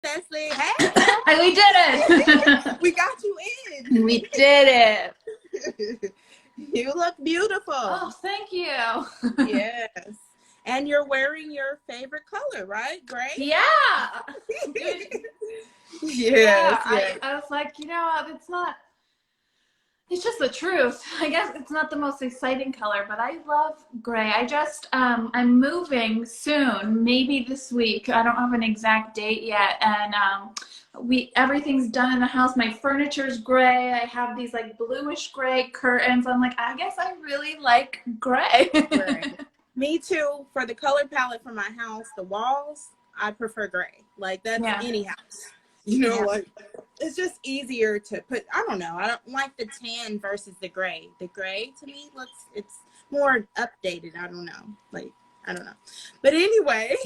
Leslie, hey, We did it. we got you in. We did it. You look beautiful. Oh, thank you. Yes. And you're wearing your favorite color, right? Gray? Yeah. Yes. I was like, it's just the truth. I guess it's not the most exciting color, but I love gray. I'm moving soon, maybe this week. I don't have an exact date yet. And everything's done in the house. My furniture's gray. I have these like bluish gray curtains. I'm like, I guess I really like gray. Gray. Me too. For the color palette for my house, the walls, I prefer gray. Like that's any house. Like it's just easier to put. I don't know. I don't like the tan versus the gray. The gray to me it's more updated. I don't know. But anyway,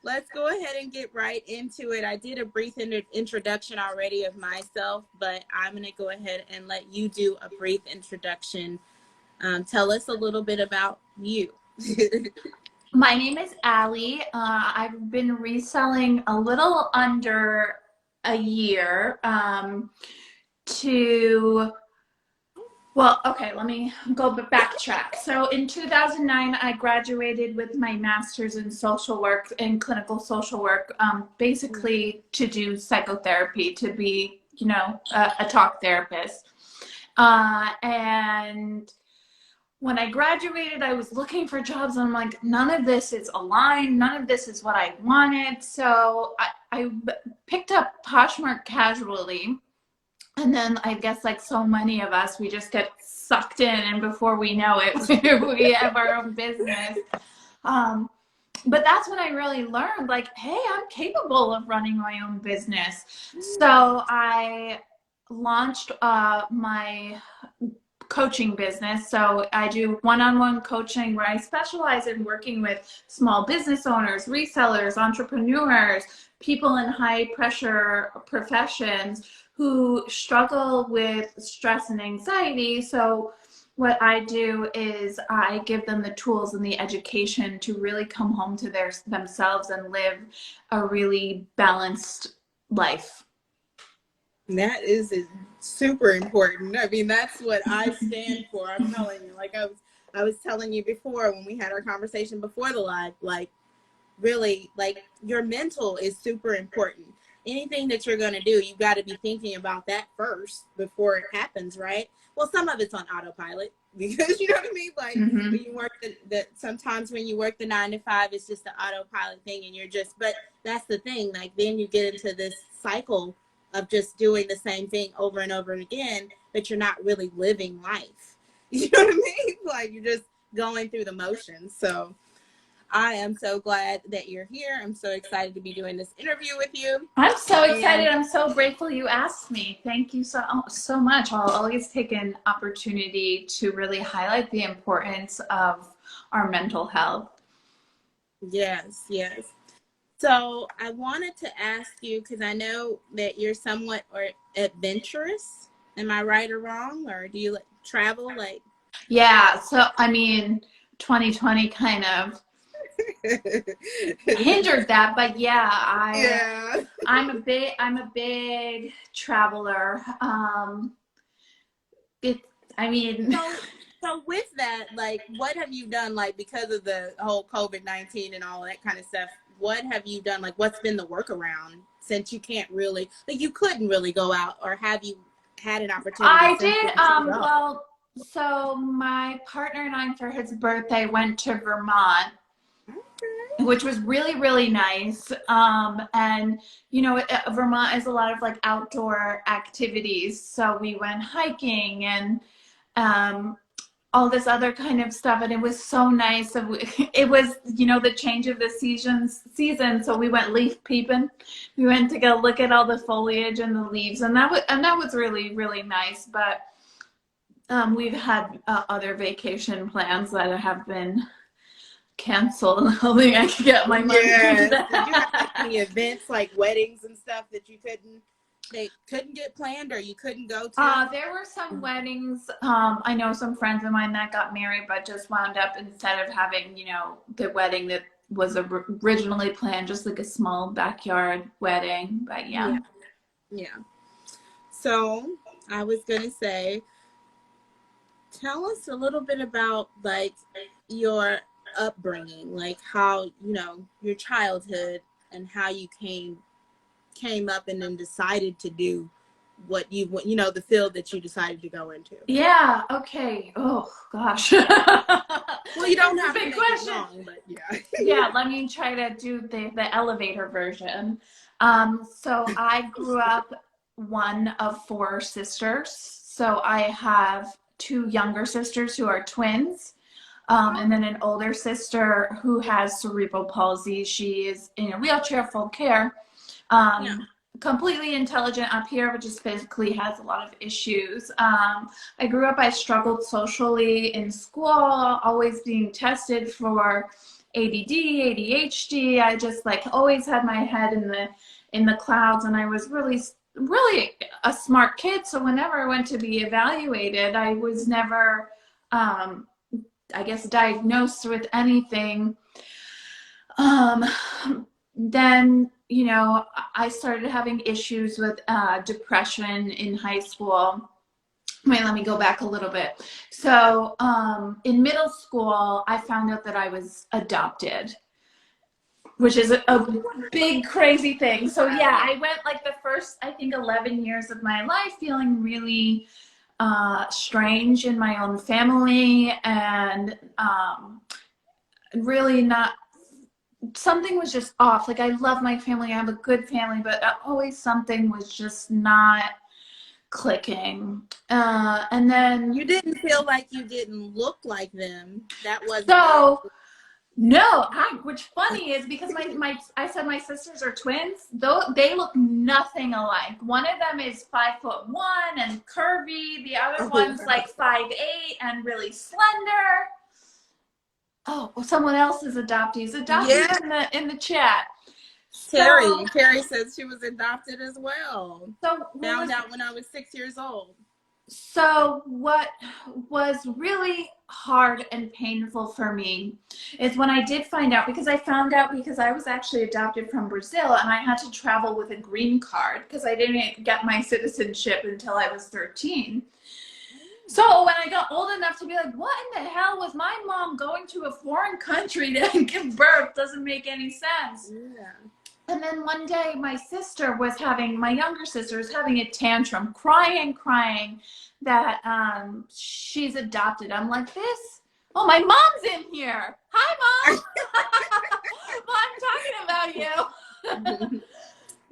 let's go ahead and get right into it. I did a brief introduction already of myself, but I'm going to go ahead and let you do a brief introduction. Tell us a little bit about you. My name is Allie. I've been reselling a little under a year let me go backtrack. So in 2009, I graduated with my master's in social work and clinical social work, basically to do psychotherapy, to be, a talk therapist. And when I graduated, I was looking for jobs and I'm like, none of this is aligned. None of this is what I wanted. So I picked up Poshmark casually. And then I guess like so many of us, we just get sucked in, and before we know it, we have our own business. But that's when I really learned, like, hey, I'm capable of running my own business. So I launched my coaching business. So I do one-on-one coaching where I specialize in working with small business owners, resellers, entrepreneurs, people in high pressure professions who struggle with stress and anxiety. So what I do is I give them the tools and the education to really come home to themselves and live a really balanced life. That is super important. I mean, that's what I stand for. I'm telling you, like I was telling you before when we had our conversation before the live, like really, like your mental is super important. Anything that you're going to do, you got to be thinking about that first before it happens, right? Well, some of it's on autopilot because you know what I mean? Like when you work sometimes when you work the 9 to 5, it's just the autopilot thing and but that's the thing. Like then you get into this cycle of just doing the same thing over and over again, but you're not really living life. You know what I mean? Like you're just going through the motions. So I am so glad that you're here. I'm so excited to be doing this interview with you. I'm so excited. I'm so grateful you asked me. Thank you so much. I'll always take an opportunity to really highlight the importance of our mental health. Yes. So I wanted to ask you, because I know that you're somewhat adventurous. Am I right or wrong? Or do you travel? Yeah. So, I mean, 2020 kind of hindered that, but I'm a big traveler. So with that, like, what have you done, like, because of the whole COVID-19 and all that kind of stuff? What have you done? Like, what's been the workaround since you can't really, like, you couldn't really go out, or have you had an opportunity? I did. Well, so my partner and I, for his birthday, went to Vermont. Okay. Which was really, really nice. And, Vermont is a lot of like outdoor activities. So we went hiking and all this other kind of stuff. And it was so nice. It was, the change of the season. So we went leaf peeping. We went to go look at all the foliage and the leaves. And that was really, really nice. But we've had other vacation plans that have been cancel and hoping I could get my money Yes. Did you have like back. any events like weddings and stuff that they couldn't get planned or you couldn't go to? There were some weddings. I know some friends of mine that got married, but just wound up instead of having, the wedding that was originally planned, just like a small backyard wedding. But yeah. Yeah. Yeah. So I was gonna say, tell us a little bit about like your upbringing, like how, your childhood and how you came up and then decided to do what the field that you decided to go into. Yeah. Okay. Oh gosh. Well, you don't have Big to make question. it long, but yeah. Yeah. Let me try to do the elevator version. So I grew up one of four sisters. So I have two younger sisters who are twins. And then an older sister who has cerebral palsy. She is in a wheelchair, full care. Yeah. Completely intelligent up here, but just physically has a lot of issues. I grew up, I struggled socially in school, always being tested for ADD, ADHD. I just like always had my head in the clouds, and I was really, really a smart kid. So whenever I went to be evaluated, I was never, I guess, diagnosed with anything. Then, I started having issues with depression in high school. Wait, let me go back a little bit. So in middle school, I found out that I was adopted, which is a big, crazy thing. So yeah, I went like the first, I think, 11 years of my life feeling really strange in my own family and really not, something was just off. Like I love my family, I have a good family, but always something was just not clicking. And then You didn't feel like you didn't look like them. That wasn't so no, which funny is because I said my sisters are twins. Though they look nothing alike. One of them is 5'1" and curvy. The other one's like 5'8" and really slender. Oh, someone else's adoptees. Adoptees in the chat. Terry says she was adopted as well. So Found out when I was 6 years old. So what was really hard and painful for me is when I did find out, because I found out because I was actually adopted from Brazil and I had to travel with a green card because I didn't get my citizenship until I was 13. So when I got old enough to be like, what in the hell was my mom going to a foreign country to give birth? Doesn't make any sense. Yeah. And then one day my younger sister was having a tantrum, crying that she's adopted. I'm like, oh, my mom's in here. Hi, Mom. Well, I'm talking about you.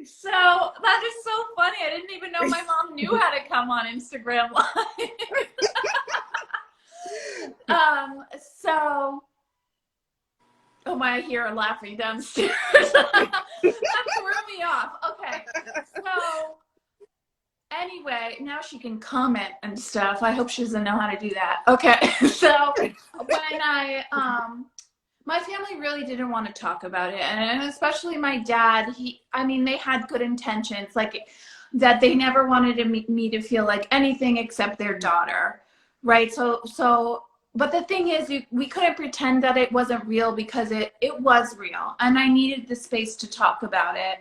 So that is so funny. I didn't even know my mom knew how to come on Instagram Live. Oh, I hear her laughing downstairs. That threw me off. Okay. So anyway, now she can comment and stuff. I hope she doesn't know how to do that. Okay. So when my family really didn't want to talk about it. And especially my dad, they had good intentions, like that they never wanted me to feel like anything except their daughter. Right. So but the thing is, we couldn't pretend that it wasn't real because it was real. And I needed the space to talk about it.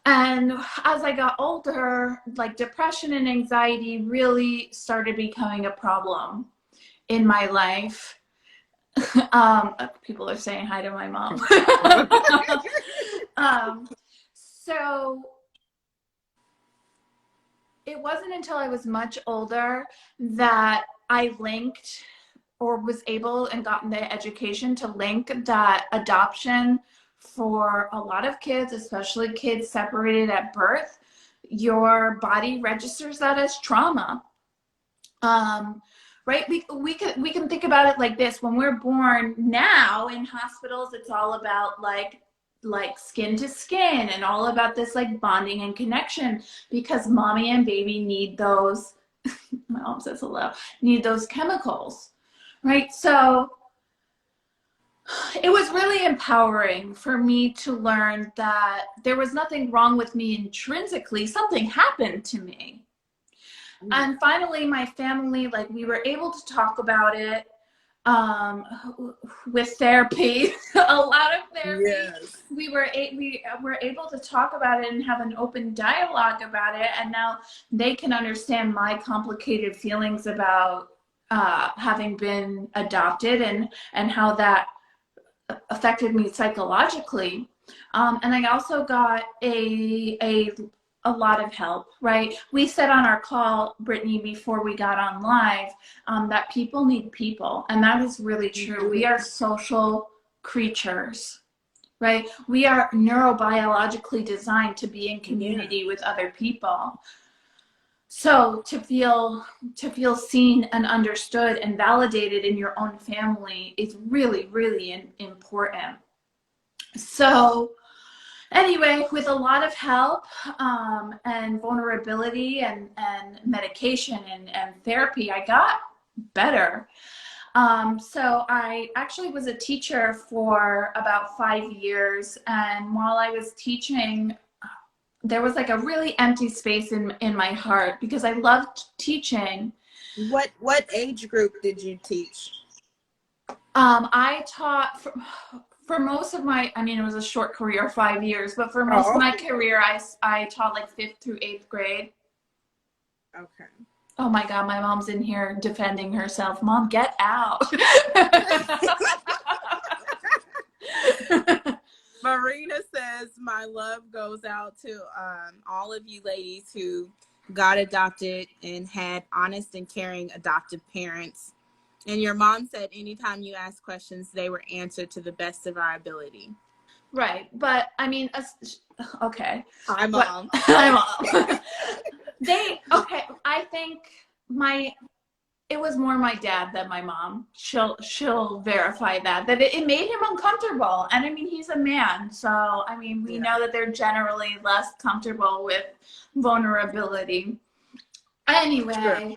And as I got older, like depression and anxiety really started becoming a problem in my life. People are saying hi to my mom. So it wasn't until I was much older that I linked or was able and gotten the education to link that adoption for a lot of kids, especially kids separated at birth, your body registers that as trauma. Right? We can think about it like this. When we're born now in hospitals, it's all about like skin to skin and all about this like bonding and connection because mommy and baby need those, my mom says hello, need those chemicals. Right. So It was really empowering for me to learn that there was nothing wrong with me intrinsically. Something happened to me. And finally, my family, like, we were able to talk about it um, with therapy, a lot of therapy. Yes. We were able to talk about it and have an open dialogue about it. And now they can understand my complicated feelings about having been adopted and how that affected me psychologically. And I also got a lot of help, right? We said on our call, Brittany, before we got on live, that people need people. And that is really true. We are social creatures, right? We are neurobiologically designed to be in community with other people. So to feel seen and understood and validated in your own family is really, really important. So anyway, with a lot of help and vulnerability and medication and therapy, I got better. So I actually was a teacher for about 5 years. And while I was teaching, there was like a really empty space in my heart because I loved teaching. What age group did you teach? I taught for most of my, I mean, it was a short career, 5 years, but for most of my career, I taught like 5th through 8th grade. Okay. Oh my God, my mom's in here defending herself. Mom, get out. Marina says, my love goes out to all of you ladies who got adopted and had honest and caring adoptive parents. And your mom said anytime you ask questions, they were answered to the best of our ability. Right. But I mean, okay. Hi, Mom. Hi, Mom. Okay, I think it was more my dad than my mom. She'll verify that it made him uncomfortable. And I mean, he's a man. So, I mean, we know that they're generally less comfortable with vulnerability. Anyway, sure.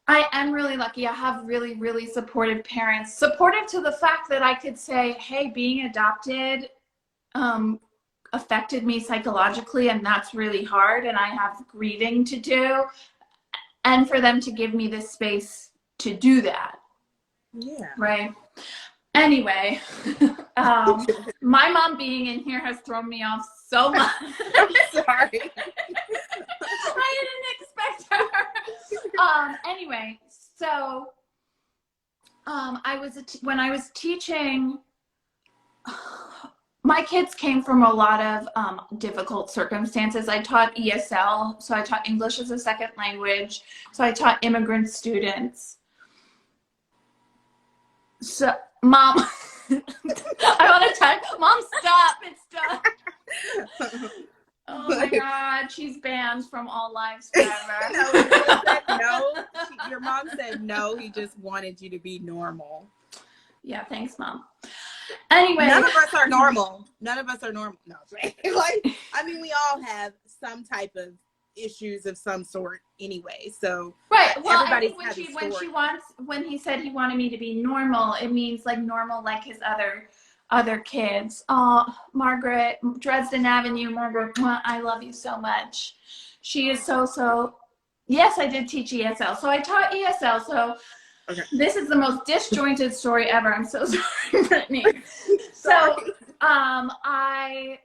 I am really lucky. I have really, really supportive parents. Supportive to the fact that I could say, hey, being adopted affected me psychologically, and that's really hard, and I have grieving to do. And for them to give me this space to do that. Yeah. Right. Anyway, my mom being in here has thrown me off so much. I'm sorry. I didn't expect her. Anyway, so when I was teaching, my kids came from a lot of difficult circumstances. I taught ESL, so I taught English as a second language. So I taught immigrant students. So, Mom, I want to type. Mom, stop! It's done. Oh my God, she's banned from all lives forever. No, your mom said no. He just wanted you to be normal. Yeah, thanks, Mom. Anyway, none of us are normal. None of us are normal. No, right? Like, I mean, we all have some type of issues of some sort anyway. So right. Well, everybody's I think when he said he wanted me to be normal, it means like normal like his other kids. Oh, Margaret, Dresden Avenue, Margaret, I love you so much. She is so. Yes, I did teach ESL. So I taught ESL. So. Okay. This is the most disjointed story ever. I'm so sorry, Brittany. So, my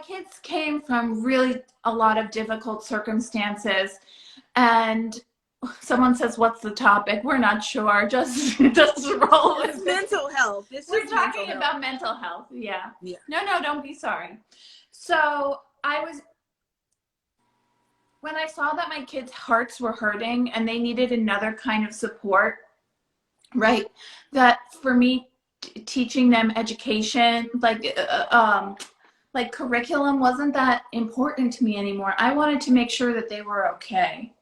kids came from really a lot of difficult circumstances, and someone says, "What's the topic?" We're not sure. Just roll with it. Mental health. We're talking about mental health. Yeah. No, don't be sorry. So when I saw that my kids' hearts were hurting and they needed another kind of support, right? That for me, teaching them education, like curriculum wasn't that important to me anymore. I wanted to make sure that they were okay.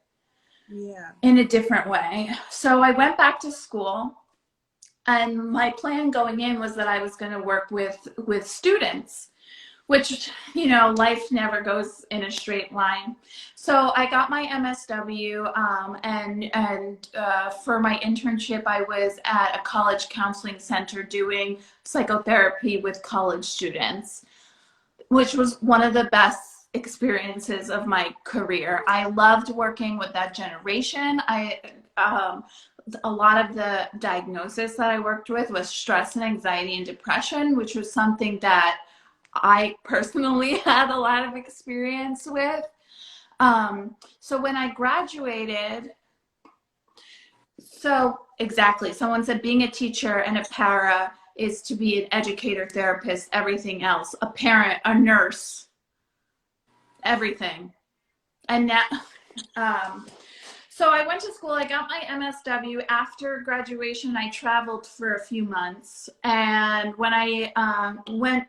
Yeah. In a different way. So I went back to school, and my plan going in was that I was going to work with students, which, you know, life never goes in a straight line. So I got my MSW, and for my internship, I was at a college counseling center doing psychotherapy with college students, which was one of the best experiences of my career. I loved working with that generation. A lot of the diagnosis that I worked with was stress and anxiety and depression, which was something that I personally had a lot of experience with. So when I graduated, so exactly, someone said being a teacher and a para is to be an educator, therapist, everything else, a parent, a nurse, everything. And now, so I went to school, I got my MSW. After graduation, I traveled for a few months. And when I went,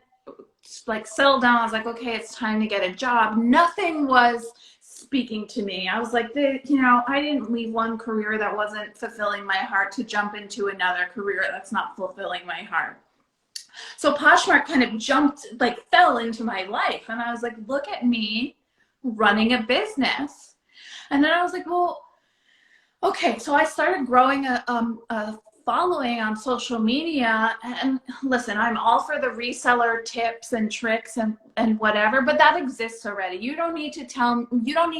like, settled down, I was like, okay, it's time to get a job. Nothing was speaking to me. I was like, you know, I didn't leave one career that wasn't fulfilling my heart to jump into another career that's not fulfilling my heart. So Poshmark kind of jumped, like, fell into my life. And I was like, look at me running a business. And then I was like, well, okay, so I started growing a following on social media. And listen, I'm all for the reseller tips and tricks and whatever, but that exists already. You don't need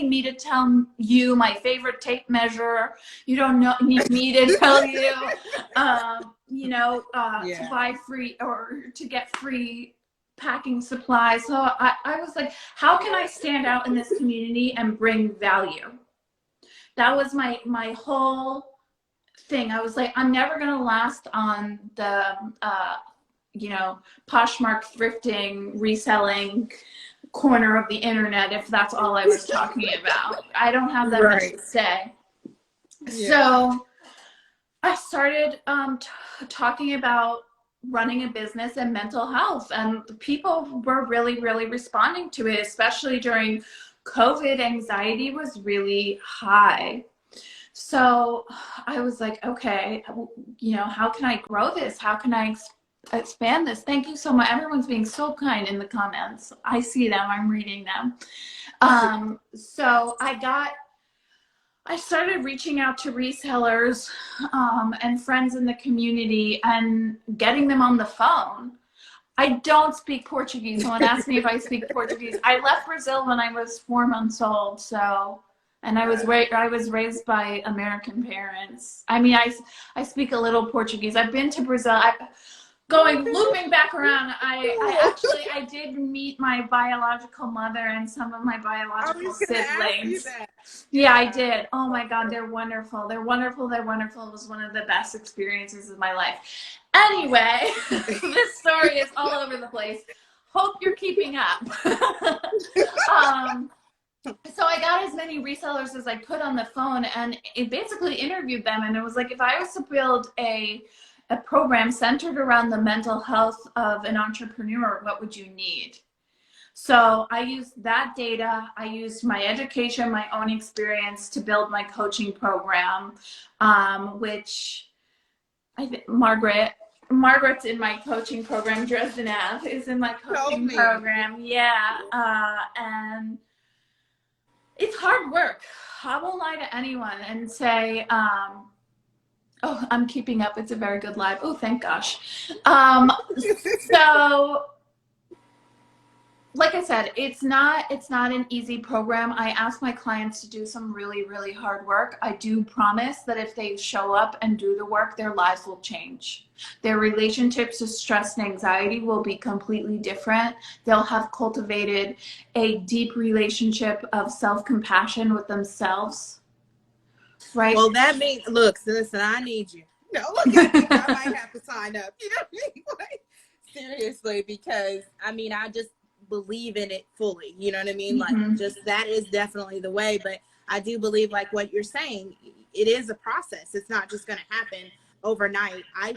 me to tell you my favorite tape measure. You don't need me to tell you, to buy free or to get free packing supplies. So I was like, how can I stand out in this community and bring value? That was my whole thing. I was like, I'm never going to last on the, Poshmark thrifting, reselling corner of the internet if that's all I was talking about. I don't have that much to say. Yeah. So I started talking about running a business and mental health, and people were really, really responding to it, especially during COVID. Anxiety was really high. So I was like, okay, how can I grow this? How can I expand this? Thank you so much. Everyone's being so kind in the comments. I see them, I'm reading them. So I started reaching out to resellers and friends in the community and getting them on the phone. I don't speak Portuguese. Someone asked me if I speak Portuguese. I left Brazil when I was 4 months old, and I was raised by American parents. I mean, I speak a little Portuguese. I've been to Brazil. Looping back around, I did meet my biological mother and some of my biological siblings. Yeah, I did. Oh my God, they're wonderful. They're wonderful. They're wonderful. It was one of the best experiences of my life. Anyway, this story is all over the place. Hope you're keeping up. So I got as many resellers as I could on the phone, and it basically interviewed them. And it was like, if I was to build a program centered around the mental health of an entrepreneur, what would you need? So I used that data. I used my education, my own experience to build my coaching program, which I think Margaret's in my coaching program. Dresden Ave is in my coaching program. Yeah. And it's hard work. I won't lie to anyone and say, oh, I'm keeping up. It's a very good live. Oh, thank gosh. So, like I said, it's not an easy program. I ask my clients to do some really, really hard work. I do promise that if they show up and do the work, their lives will change. Their relationships to stress and anxiety will be completely different. They'll have cultivated a deep relationship of self-compassion with themselves. Right. Well, that means, listen, I need you. No, look at me. I might have to sign up. You know what I mean? Like, seriously, because I just believe in it fully. You know what I mean? Mm-hmm. Like, just that is definitely the way. But I do believe, like what you're saying, it is a process. It's not just going to happen overnight. I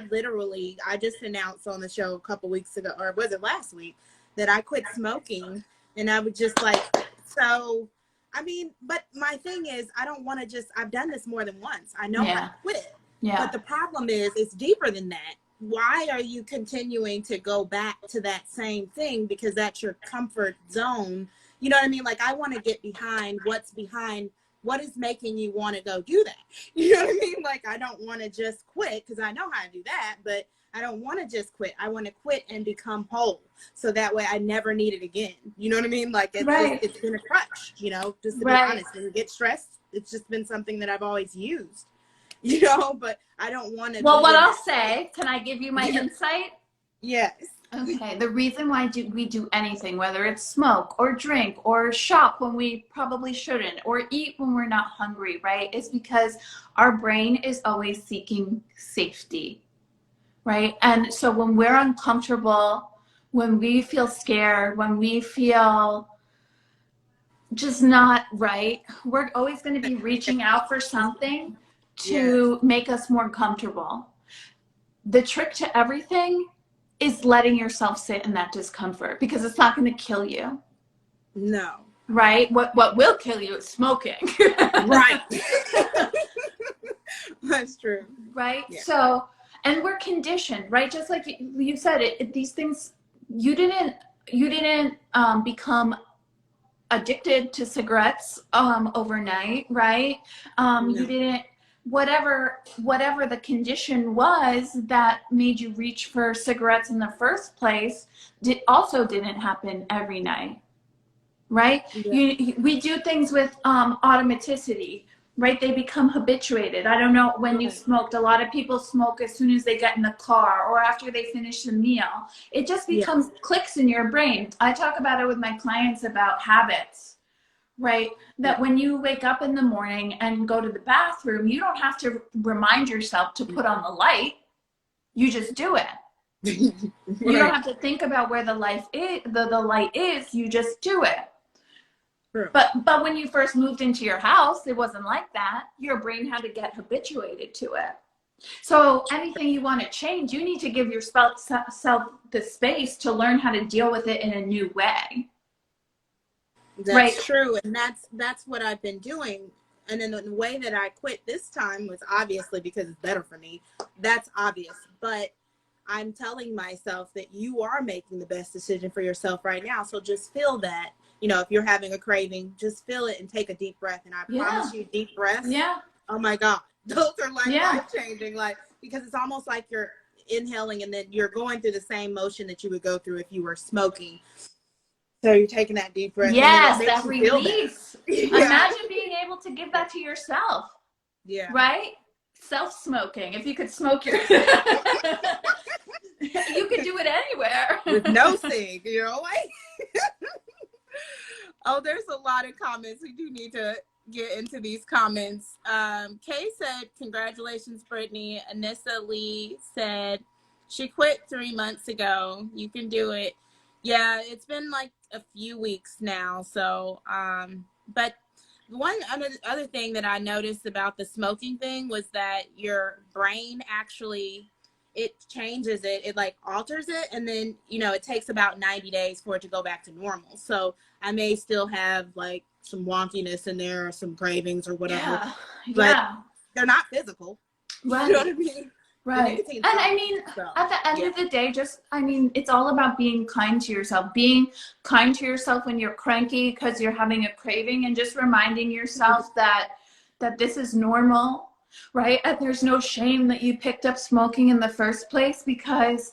just announced on the show a couple weeks ago, or was it last week, that I quit smoking, and I was just like, so. But my thing is, I don't want to I've done this more than once. I know how to quit. Yeah. But the problem is, it's deeper than that. why are you continuing to go back to that same thing? Because that's your comfort zone. You know what I mean? Like, I want to get behind what is making you want to go do that. You know what I mean? Like, I don't want to just quit because I know how to do that, but I don't want to just quit. I want to quit and become whole. So that way I never need it again. You know what I mean? Like, Right. it's been a crutch, you know, just to be Right. honest. When you get stressed, it's just been something that I've always used, you know, but I don't want to Well, be what in I'll that. say, can I give you my insight? Yes. Okay, the reason why we do anything, whether it's smoke or drink or shop when we probably shouldn't or eat when we're not hungry, right, is because our brain is always seeking safety, right? And so when we're uncomfortable, when we feel scared, when we feel just not right, we're always going to be reaching out for something Yes. to make us more comfortable. The trick to everything is letting yourself sit in that discomfort because it's not going to kill you. No. Right? What will kill you is smoking. Right. That's true. Right? Yeah. So, and we're conditioned, right? Just like you said, these things, you didn't become addicted to cigarettes overnight, right? You No. didn't, whatever the condition was that made you reach for cigarettes in the first place also didn't happen every night, right? Yeah. We do things with automaticity, right? They become habituated. I don't know when you Right. smoked. A lot of people smoke as soon as they get in the car or after they finish the meal. It just Yeah. becomes clicks in your brain. I talk about it with my clients about habits, right? Yeah. That when you wake up in the morning and go to the bathroom, you don't have to remind yourself to put on the light. You just do it. You don't Right. have to think about where the light is. You just do it. True. But when you first moved into your house, it wasn't like that. Your brain had to get habituated to it. So anything you want to change, you need to give yourself the space to learn how to deal with it in a new way. Right? That's true. And that's what I've been doing. And then the way that I quit this time was obviously because it's better for me. That's obvious. But I'm telling myself that you are making the best decision for yourself right now. So just feel that, you know, if you're having a craving, just feel it and take a deep breath. And I Yeah. promise you, deep breaths, Yeah. oh my God, those are like Yeah. life changing. Like, because it's almost like you're inhaling and then you're going through the same motion that you would go through if you were smoking. So you're taking that deep breath and then it Yes, makes that you feel better. release. Yeah. Imagine being able to give that to yourself, Yeah. right? Self-smoking. If you could smoke your you could do it anywhere. With no cig, you know, like. Oh, there's a lot of comments. We do need to get into these comments. Kay said, congratulations, Brittany. Anissa Lee said, she quit 3 months ago. You can do it. Yeah, it's been like a few weeks now. So, but one other thing that I noticed about the smoking thing was that your brain actually, it changes it. It like alters it. And then, you know, it takes about 90 days for it to go back to normal. So I may still have like some wonkiness in there or some cravings or whatever, Yeah. but Yeah. they're not physical. You know what Right. I mean? The Right. nicotine's And I gone. mean, So, at the end yeah. of the day, it's all about being kind to yourself, being kind to yourself when you're cranky because you're having a craving and just reminding yourself that this is normal, right? And there's no shame that you picked up smoking in the first place because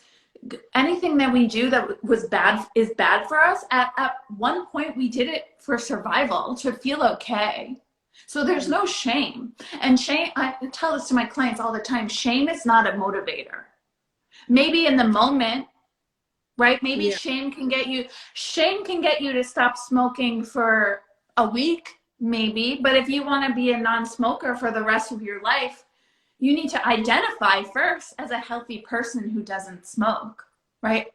anything that we do that was bad is bad for us. At one point, we did it for survival, to feel okay. So there's no shame. And shame, I tell this to my clients all the time, shame is not a motivator. Maybe in the moment, right? Maybe Yeah. shame can get you to stop smoking for a week, maybe. But if you want to be a non-smoker for the rest of your life, you need to identify first as a healthy person who doesn't smoke, right?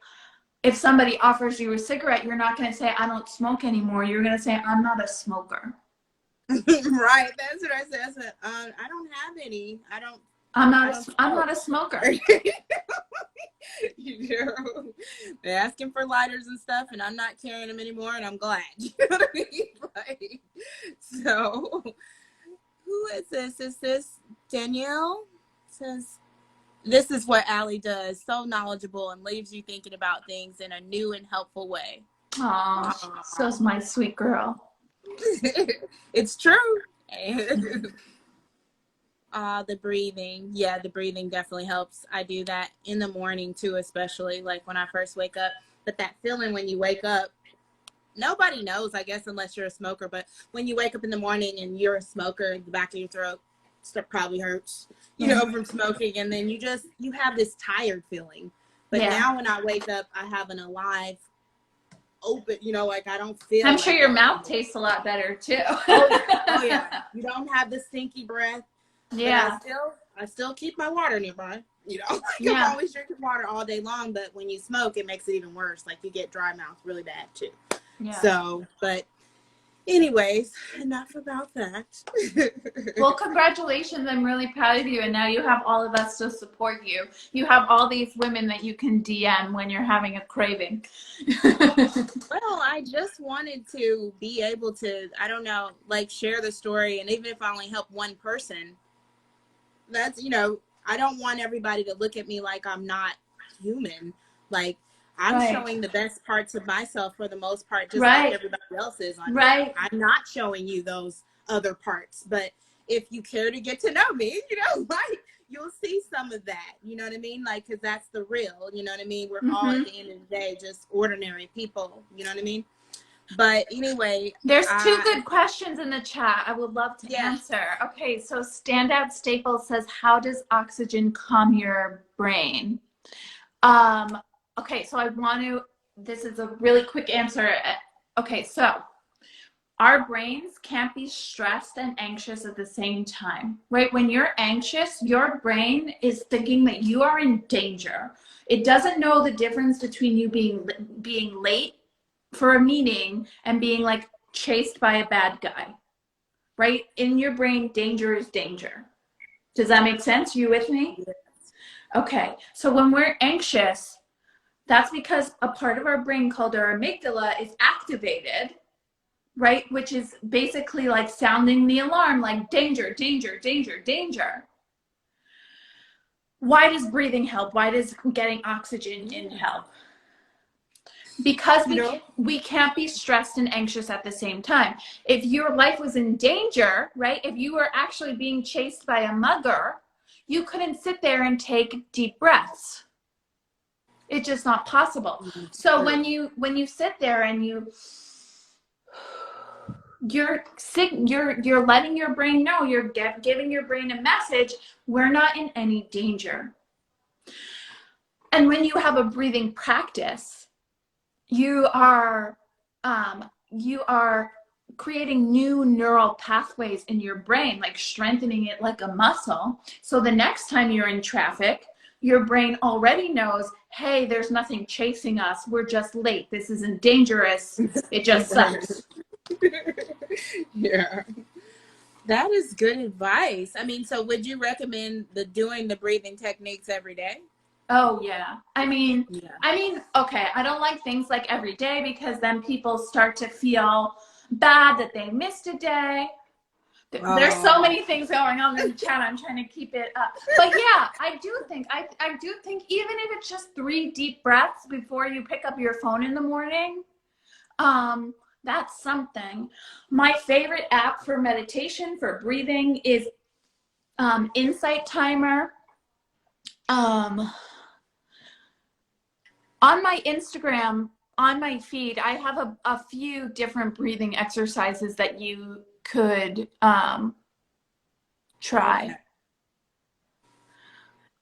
If somebody offers you a cigarette, you're not going to say, I don't smoke anymore. You're going to say, I'm not a smoker. Right. That's what I said. I said, I don't have any. I'm I don't not a smoke. smoker. You know, they're asking for lighters and stuff, and I'm not carrying them anymore, and I'm glad. You know what I mean? Like, so, who is this? Is this Danielle? It says, This is what Allie does. So knowledgeable and leaves you thinking about things in a new and helpful way. Oh, so's my sweet girl. It's true. The breathing. Yeah, the breathing definitely helps. I do that in the morning too, especially like when I first wake up. But that feeling when you wake up, nobody knows, I guess, unless you're a smoker. But when you wake up in the morning and you're a smoker, the back of your throat stuff probably hurts, from smoking. And then you have this tired feeling. But now when I wake up, I have an alive, open, like I don't feel I'm like sure your that mouth anymore. tastes a lot better too. Oh yeah. You don't have the stinky breath. Yeah. But I still keep my water nearby. I'm always drinking water all day long, but when you smoke, it makes it even worse. Like you get dry mouth really bad too. Yeah. So, but anyways, enough about that. Well, congratulations. I'm really proud of you. And now you have all of us to support you. You have all these women that you can DM when you're having a craving. Well, I just wanted to be able to, I don't know, like share the story. And even if I only help one person, that's, I don't want everybody to look at me like I'm not human. Like I'm showing the best parts of myself for the most part, just like everybody else is on here. I'm not showing you those other parts, but if you care to get to know me, like you'll see some of that, you know what I mean? Like, cause that's the real, you know what I mean? We're all at the end of the day, just ordinary people, you know what I mean? But anyway, there's two good questions in the chat I would love to answer. Okay, so Standout Staples says, how does oxygen calm your brain? Okay, so this is a really quick answer. Okay, so our brains can't be stressed and anxious at the same time, right? When you're anxious, your brain is thinking that you are in danger. It doesn't know the difference between you being late for a meeting and being like chased by a bad guy, right? In your brain, danger is danger. Does that make sense? You with me? Yes. Okay, so when we're anxious, that's because a part of our brain called our amygdala is activated, right? Which is basically like sounding the alarm, like danger, danger, danger, danger. Why does breathing help? Why does getting oxygen in help? Because we can't be stressed and anxious at the same time. If your life was in danger, right? If you were actually being chased by a mugger, you couldn't sit there and take deep breaths. It's just not possible. So when you sit there and you're letting your brain know, you're giving your brain a message, we're not in any danger. And when you have a breathing practice, you are creating new neural pathways in your brain, like strengthening it like a muscle. So the next time you're in traffic, your brain already knows, hey, there's nothing chasing us. We're just late. This isn't dangerous. It just sucks. Yeah. That is good advice. I mean, so would you recommend doing the breathing techniques every day? Oh yeah. I mean, okay, I don't like things like every day because then people start to feel bad that they missed a day. There's so many things going on in the chat. I'm trying to keep it up. But yeah, I do think even if it's just 3 deep breaths before you pick up your phone in the morning, that's something. My favorite app for meditation, for breathing is Insight Timer. On my Instagram, on my feed, I have a few different breathing exercises that you could try.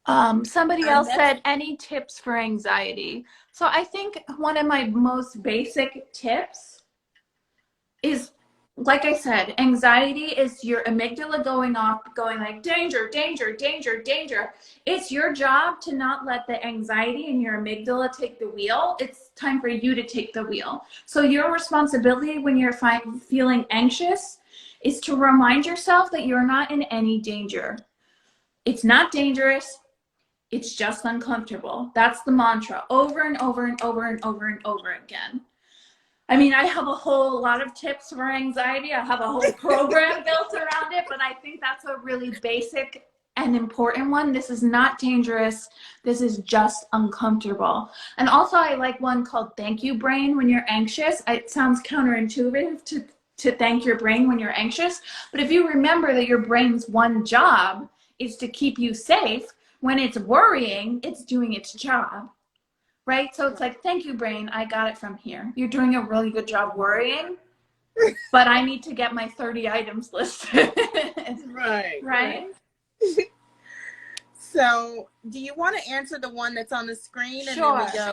Somebody else said, any tips for anxiety? So I think one of my most basic tips is, like I said, anxiety is your amygdala going off, going like danger, danger, danger, danger. It's your job to not let the anxiety and your amygdala take the wheel. It's time for you to take the wheel. So your responsibility when you're feeling anxious is to remind yourself that you're not in any danger. It's not dangerous. It's just uncomfortable. That's the mantra over and over and over and over and over again. I mean, I have a whole lot of tips for anxiety. I have a whole program built around it, but I think that's a really basic an important one. This is not dangerous. This is just uncomfortable. And also I like one called Thank You Brain when you're anxious. It sounds counterintuitive to thank your brain when you're anxious. But if you remember that your brain's one job is to keep you safe, when it's worrying, it's doing its job, right? So it's like, thank you, brain. I got it from here. You're doing a really good job worrying, but I need to get my 30 items listed. Right. Right? So, do you want to answer the one that's on the screen and then we Sure. go?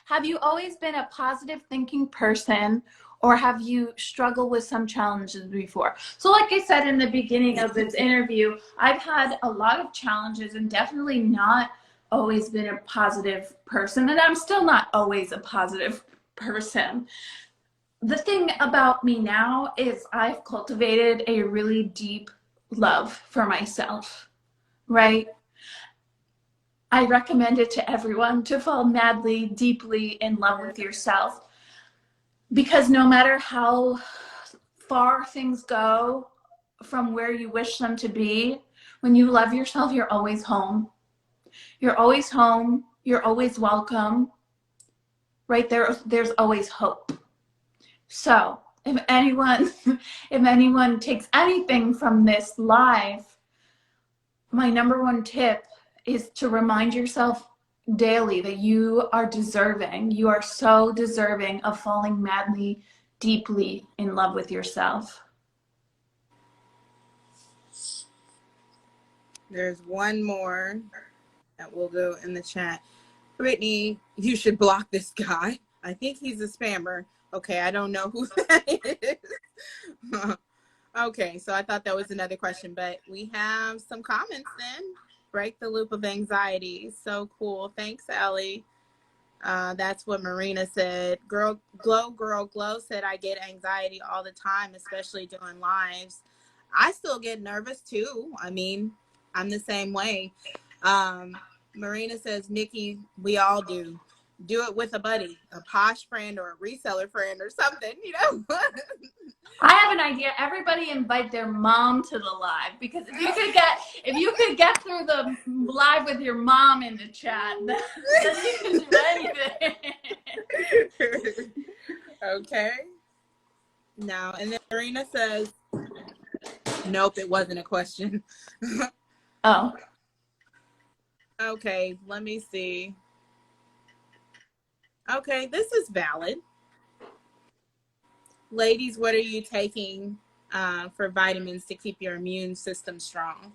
Have you always been a positive thinking person, or have you struggled with some challenges before? So like I said in the beginning of this interview, I've had a lot of challenges and definitely not always been a positive person, and I'm still not always a positive person. The thing about me now is I've cultivated a really deep love for myself, right? I recommend it to everyone to fall madly, deeply in love with yourself, because no matter how far things go from where you wish them to be, when you love yourself, you're always home. You're always home. You're always welcome. Right there, there's always hope. So if anyone takes anything from this live, my number one tip is to remind yourself daily that you are deserving. You are so deserving of falling madly, deeply in love with yourself. There's one more that we'll go in the chat. Brittany, you should block this guy. I think he's a spammer. Okay, I don't know who that is. Okay, so I thought that was another question, but we have some comments then. Break the loop of anxiety. So cool. Thanks, Ellie. That's what Marina said. Girl Glow said, I get anxiety all the time, especially doing lives. I still get nervous too. I mean, I'm the same way. Marina says, Nikki, we all do. Do it with a buddy, a posh friend or a reseller friend or something, you know? I have an idea. Everybody invite their mom to the live, because if you could get through the live with your mom in the chat, then you can do anything. Okay. No, and then Marina says, nope, it wasn't a question. Oh. Okay, let me see. Okay, this is valid. Ladies, what are you taking for vitamins to keep your immune system strong?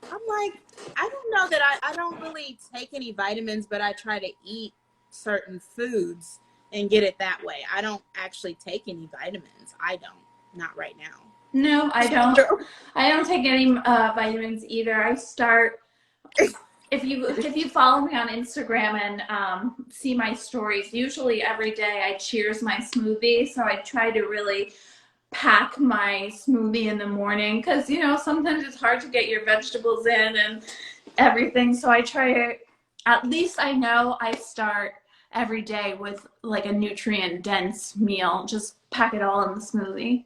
I'm like, I don't know that I don't really take any vitamins, but I try to eat certain foods and get it that way. I don't actually take any vitamins. I don't. Not right now. No, I don't. I don't take any vitamins either. I start, if you follow me on Instagram and see my stories, usually every day I cheers my smoothie. So I try to really pack my smoothie in the morning, because sometimes it's hard to get your vegetables in and everything. So I try to, at least I know I start every day with like a nutrient dense meal. Just pack it all in the smoothie.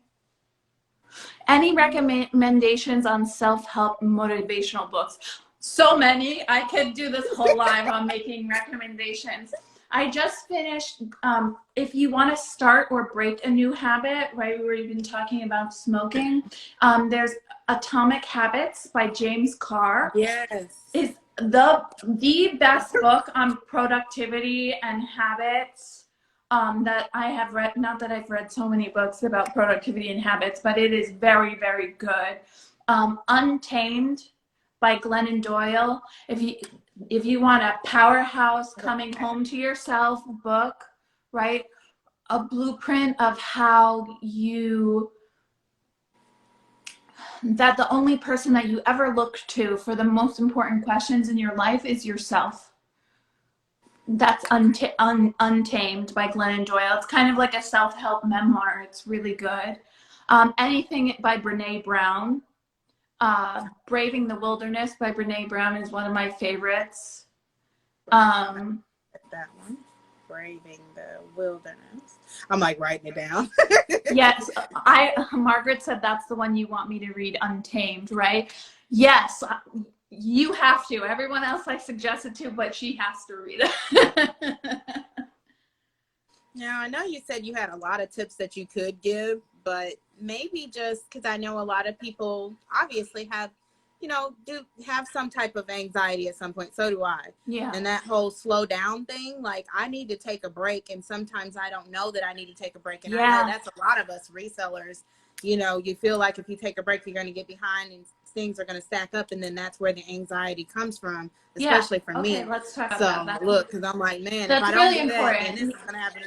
Any recommendations on self-help motivational books? So many. I could do this whole live on making recommendations. I just finished, if you want to start or break a new habit, right? We've been talking about smoking. There's Atomic Habits by James Carr. Yes. Is the best book on productivity and habits that I have read. Not that I've read so many books about productivity and habits, but it is very, very good. Untamed by Glennon Doyle. If you want a powerhouse coming home to yourself book, right? A blueprint of how that the only person that you ever look to for the most important questions in your life is yourself. That's Untamed by Glennon Doyle. It's kind of like a self-help memoir. It's really good. Anything by Brene Brown. Braving the Wilderness by Brene Brown is one of my favorites. That one. Braving the wilderness. I'm like writing it down. Yes, Margaret said that's the one you want me to read, Untamed, right? Yes, you have to. Everyone else I suggested to, but she has to read it. Now, I know you said you had a lot of tips that you could give, but maybe just because I know a lot of people obviously have, do have some type of anxiety at some point. So do I. Yeah. And that whole slow down thing, like I need to take a break. And sometimes I don't know that I need to take a break. And I know that's a lot of us resellers. You feel like if you take a break, you're going to get behind and things are going to stack up. And then that's where the anxiety comes from, especially for me. Okay, let's talk about that. Look, because I'm like, man, if That's I don't really do that, important. then this is going to happen.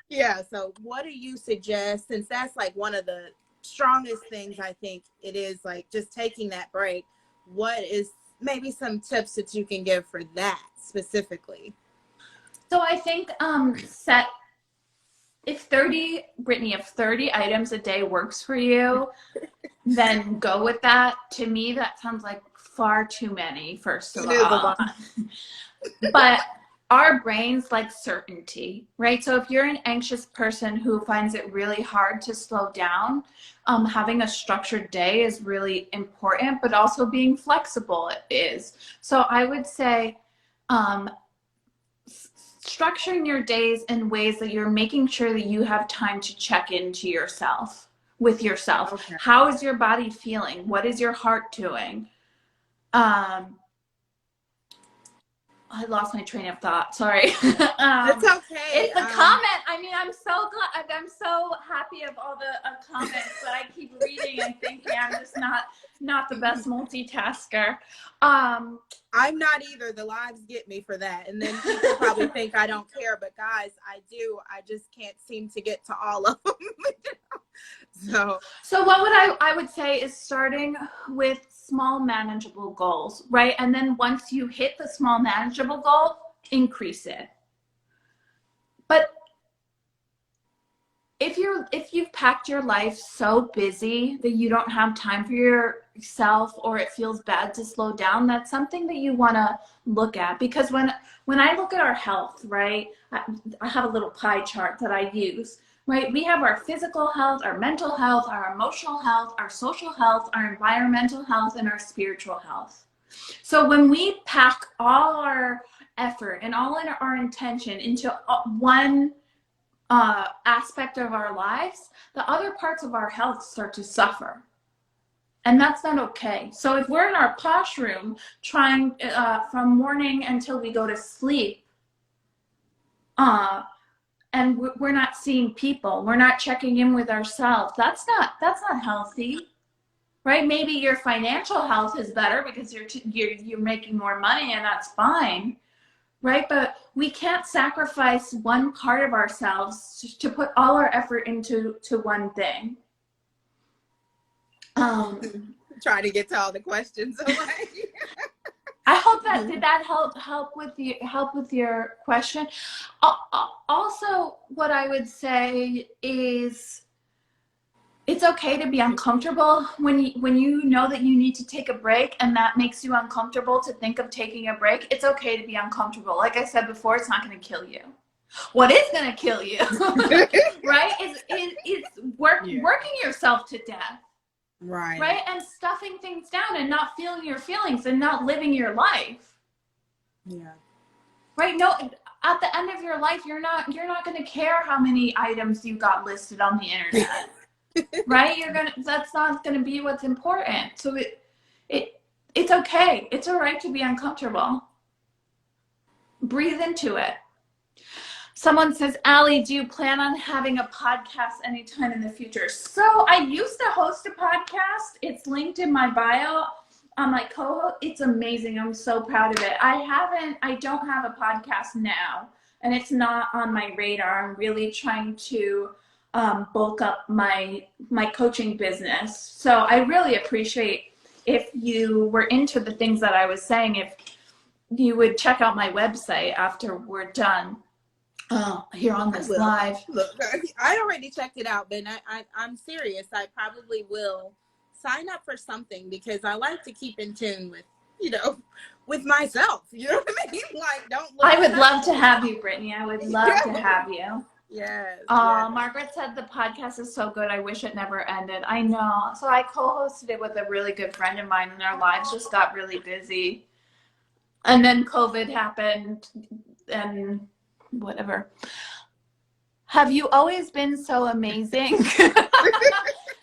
Yeah. So what do you suggest, since that's like one of the strongest things I think it is, like just taking that break, what is maybe some tips that you can give for that specifically? So I think Brittany, if 30 items a day works for you, then go with that. To me, that sounds like far too many, first of It is a all. lot. But our brains like certainty, right? So if you're an anxious person who finds it really hard to slow down, having a structured day is really important, but also being flexible is. So I would say structuring your days in ways that you're making sure that you have time to check into yourself, with yourself. Okay. How is your body feeling? What is your heart doing? I lost my train of thought. Sorry. It's okay. It's the comment. I mean, I'm so glad. I'm so happy of all the comments, but I keep reading and thinking I'm just not the best multitasker. I'm not either. The lives get me for that. And then people probably think I don't care, but guys, I do. I just can't seem to get to all of them. So what would I would say is starting with small manageable goals, right? And then once you hit the small manageable goal, increase it. But if you've packed your life so busy that you don't have time for yourself, or it feels bad to slow down, that's something that you want to look at. Because when I look at our health, right, I have a little pie chart that I use, right? We have our physical health, our mental health, our emotional health, our social health, our environmental health, and our spiritual health. So when we pack all our effort and all our intention into one aspect of our lives, the other parts of our health start to suffer. And that's not okay. So if we're in our posh room trying from morning until we go to sleep, and we're not seeing people, we're not checking in with ourselves, that's not healthy, right? Maybe your financial health is better because you're making more money, and that's fine, right? But we can't sacrifice one part of ourselves to put all our effort into one thing. Trying to get to all the questions. I hope that did that help with your question. Also, what I would say is, it's okay to be uncomfortable when you know that you need to take a break, and that makes you uncomfortable to think of taking a break. It's okay to be uncomfortable. Like I said before, it's not going to kill you. What is going to kill you, right, is working yourself to death. Right. And stuffing things down and not feeling your feelings and not living your life. Yeah. Right. No, at the end of your life, you're not going to care how many items you got listed on the internet. Right. That's not going to be what's important. So it's okay. It's all right to be uncomfortable. Breathe into it. Someone says, Allie, do you plan on having a podcast anytime in the future? So I used to host a podcast. It's linked in my bio on my co-host. It's amazing. I'm so proud of it. I don't have a podcast now, and it's not on my radar. I'm really trying to bulk up my coaching business. So I really appreciate if you were into the things that I was saying, if you would check out my website after we're done. Here on this live. Look, I already checked it out, but I'm serious. I probably will sign up for something because I like to keep in tune with, with myself. You know what I mean? Like, don't look I at would love to nothing. have you, Brittany. I would love to have you. Yes, yes. Margaret said the podcast is so good. I wish it never ended. I know. So I co-hosted it with a really good friend of mine, and our lives just got really busy. And then COVID happened, and whatever. Have you always been so amazing?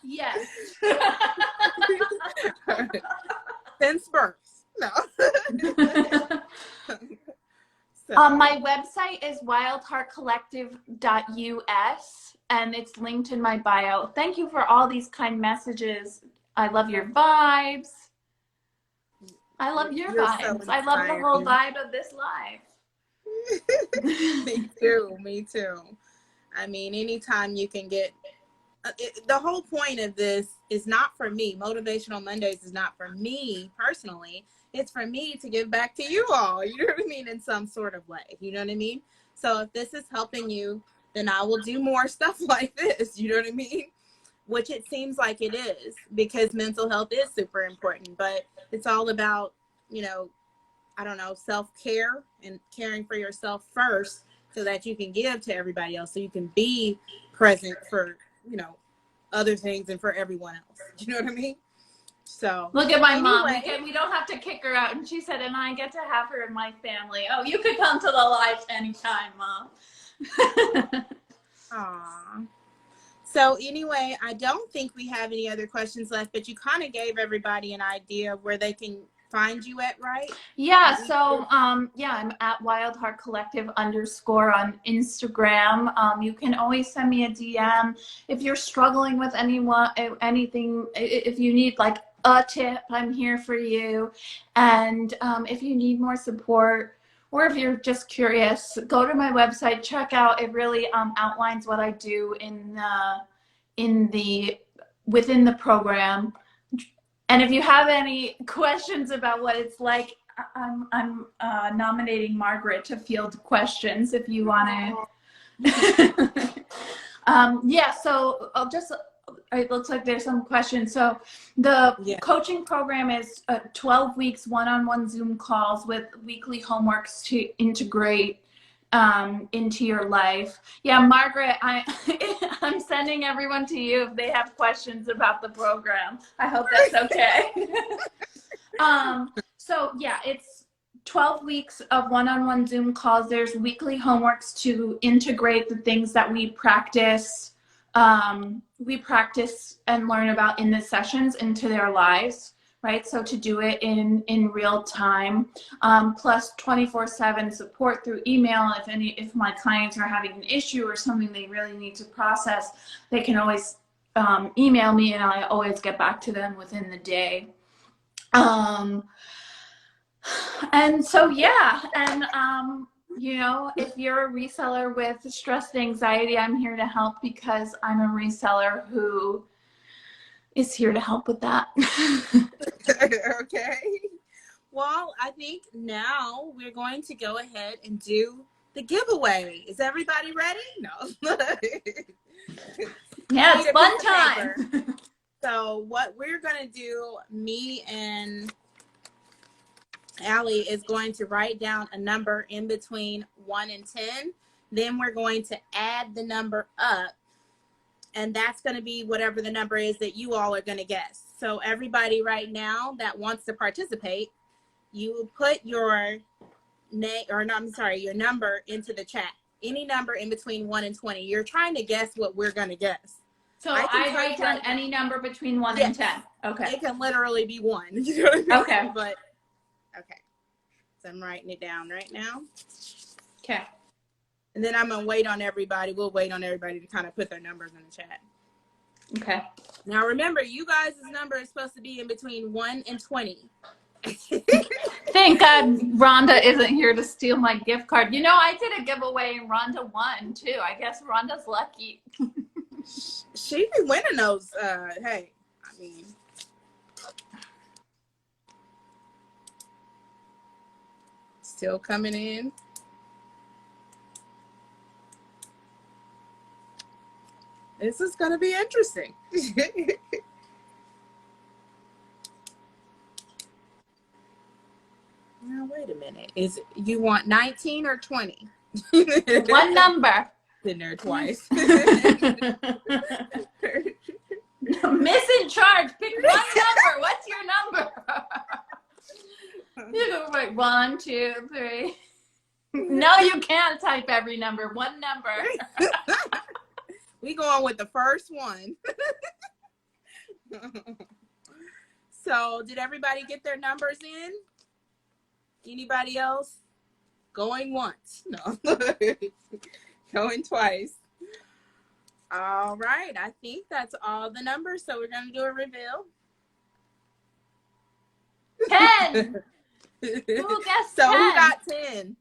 Yes. Since birth. No. My website is wildheartcollective.us, and it's linked in my bio. Thank you for all these kind messages. I love your vibes. I love your vibes. So I love the whole vibe of this life. Me too. I mean, anytime you can get the whole point of this is not for me. Motivational Mondays is not for me personally. It's for me to give back to you all. You know what I mean? In some sort of way. You know what I mean? So if this is helping you, then I will do more stuff like this. You know what I mean? Which it seems like it is, because mental health is super important. But it's all about, I don't know, self-care and caring for yourself first so that you can give to everybody else. So you can be present for, other things and for everyone else. You know what I mean? So look at my mom. We don't have to kick her out. And she said, and I get to have her in my family. Oh, you could come to the lives anytime, Mom. Aww. So anyway, I don't think we have any other questions left, but you kind of gave everybody an idea of where they can find you at, right? Yeah, so I'm at wildheartcollective_ on Instagram. You can always send me a DM if you're struggling with anything. If you need like a tip, I'm here for you. And if you need more support, or if you're just curious, go to my website, check out. It really outlines what I do within the program. And if you have any questions about what it's like, I'm nominating Margaret to field questions if you want to. So it looks like there's some questions. So the coaching program is 12 weeks, one-on-one Zoom calls with weekly homeworks to integrate into your life. Yeah, Margaret, I'm sending everyone to you if they have questions about the program. I hope that's okay. So yeah, it's 12 weeks of one-on-one Zoom calls. There's weekly homeworks to integrate the things that we practice and learn about in the sessions into their lives. Right, so to do it in real time, plus 24/7 support through email. If my clients are having an issue or something they really need to process, they can always email me, and I always get back to them within the day. And so if you're a reseller with stress and anxiety, I'm here to help, because I'm a reseller who is here to help with that. Okay. Well, I think now we're going to go ahead and do the giveaway. Is everybody ready? No. Yeah, it's fun time. So what we're going to do, me and Allie is going to write down a number in between 1 and 10. Then we're going to add the number up. And that's going to be whatever the number is that you all are going to guess. So everybody right now that wants to participate, you put your your number into the chat. Any number in between 1 and 20. You're trying to guess what we're going to guess. So I write down any number between 1 and 10. Okay. It can literally be 1. You know what I mean? Okay. But okay. So I'm writing it down right now. Okay. And then I'm going to wait on everybody. We'll wait on everybody to kind of put their numbers in the chat. Okay. Now, remember, you guys' number is supposed to be in between 1 and 20. Thank God Rhonda isn't here to steal my gift card. I did a giveaway and Rhonda won, too. I guess Rhonda's lucky. She be winning those. Hey, I mean. Still coming in. This is going to be interesting. Now, wait a minute. Is you want 19 or 20? One number. In there twice. Miss in charge. Pick one number. What's your number? You go right. 1, 2, 3. No, you can't type every number. One number. We going with the first one. So, did everybody get their numbers in? Anybody else? Going once. No. Going twice. All right. I think that's all the numbers. So, we're going to do a reveal. 10. Who guessed So 10? who got 10?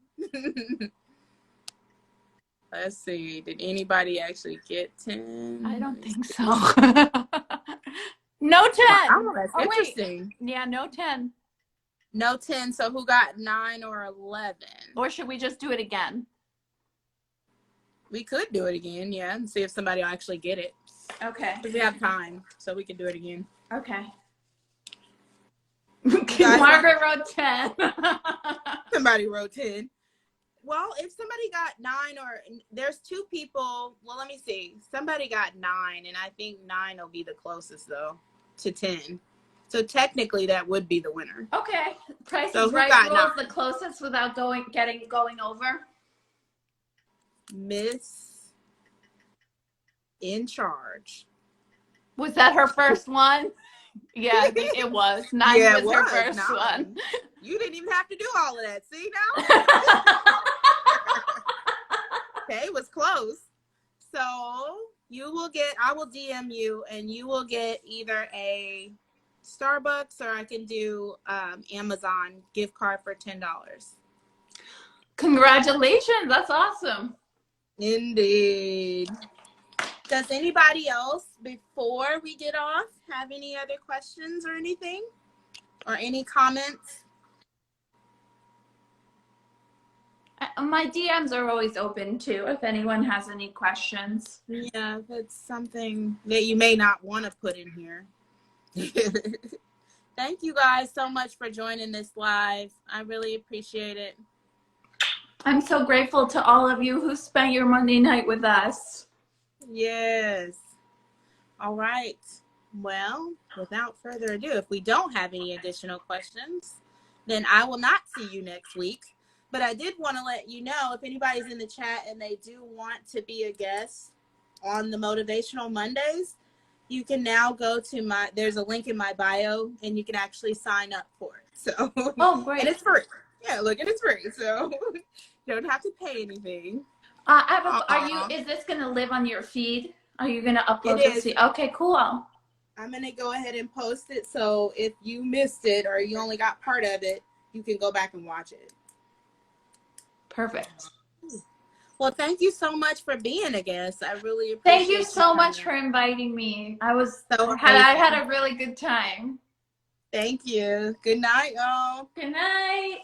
Let's see. Did anybody actually get 10? I don't think so. No 10. Oh, that's interesting. Wait. Yeah, no 10. No 10. So who got 9 or 11? Or should we just do it again? We could do it again, yeah, and see if somebody will actually get it. Okay. Because we have time, so we can do it again. Okay. Margaret wrote 10. Somebody wrote 10. Well, if somebody got 9 or there's 2 people, well, let me see. Somebody got 9, and I think 9 will be the closest, though, to 10. So technically, that would be the winner. Okay. Price So is who Right got rules 9? the closest without going over. Miss in charge. Was that her first one? Yeah, I think it was. 9 Yeah, was her first 9. one. You didn't even have to do all of that. See now? Okay, it was close. So you will get, I will DM you, and you will get either a Starbucks or I can do Amazon gift card for $10. Congratulations. That's awesome. Indeed. Does anybody else, before we get off, have any other questions or anything? Or any comments? My DMs are always open too if anyone has any questions. Yeah, that's something that you may not want to put in here. Thank you guys so much for joining this live. I really appreciate it. I'm so grateful to all of you who spent your Monday night with us. Yes. All right. Well, without further ado, if we don't have any additional questions, then I will not see you next week. But I did want to let you know, if anybody's in the chat and they do want to be a guest on the Motivational Mondays, you can now go to there's a link in my bio, and you can actually sign up for it. So, oh, great. And it's free. Yeah, look, and it's free. So you don't have to pay anything. Is this going to live on your feed? Are you going to upload this feed? Okay, cool. I'm going to go ahead and post it. So if you missed it or you only got part of it, you can go back and watch it. Perfect. Well, thank you so much for being a guest. I really appreciate it. Thank you so much for inviting me. I had a really good time. Thank you. Good night, y'all. Good night.